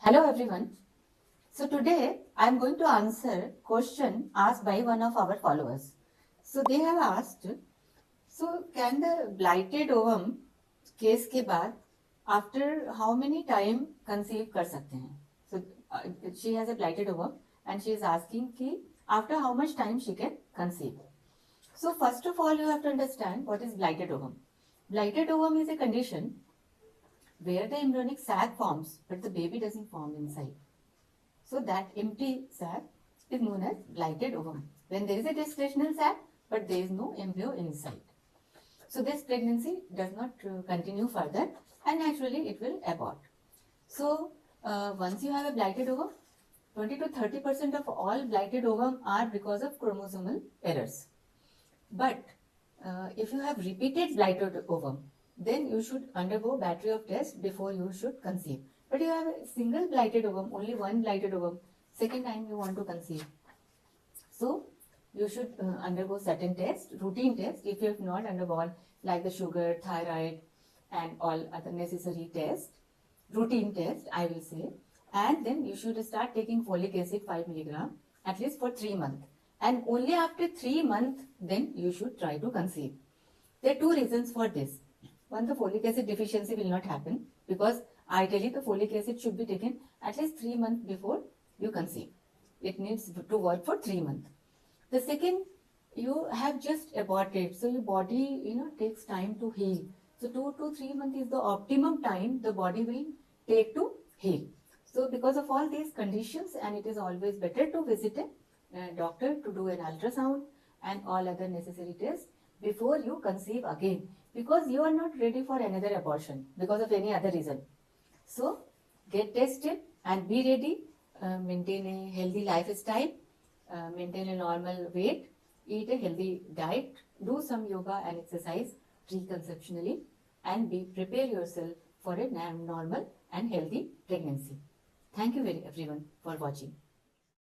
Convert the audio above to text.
Hello everyone. So today I am going to answer question asked by one of our followers. So they have asked, so can the blighted ovum case के बाद after how many time conceive कर सकते हैं? So she has a blighted ovum and she is asking कि after how much time she can conceive. So first of all you have to understand what is blighted ovum. Blighted ovum is a condition where the embryonic sac forms but the baby doesn't form inside. So that empty sac is known as blighted ovum. When there is a gestational sac, but there is no embryo inside. So this pregnancy does not continue further and naturally it will abort. So once you have a blighted ovum, 20 to 30% of all blighted ovum are because of chromosomal errors. But if you have repeated blighted ovum, then you should undergo battery of tests before you should conceive. But you have a single blighted ovum, only one blighted ovum, second time you want to conceive. So you should undergo certain tests, routine tests, if you have not undergone like the sugar, thyroid and all other necessary tests, routine test I will say, and then you should start taking folic acid 5 milligram at least for 3 months, and only after 3 months then you should try to conceive. There are two reasons for this. One, the folic acid deficiency will not happen because ideally the folic acid should be taken at least 3 months before you conceive. It needs to work for 3 months. The second, you have just aborted, so your body takes time to heal. So 2 to 3 months is the optimum time the body will take to heal. So because of all these conditions, and it is always better to visit a doctor to do an ultrasound and all other necessary tests before you conceive again, because you are not ready for another abortion because of any other reason. So get tested and be ready. Maintain a healthy lifestyle, maintain a normal weight, eat a healthy diet, do some yoga and exercise preconceptionally, and prepare yourself for a normal and healthy pregnancy. Thank you very everyone for watching.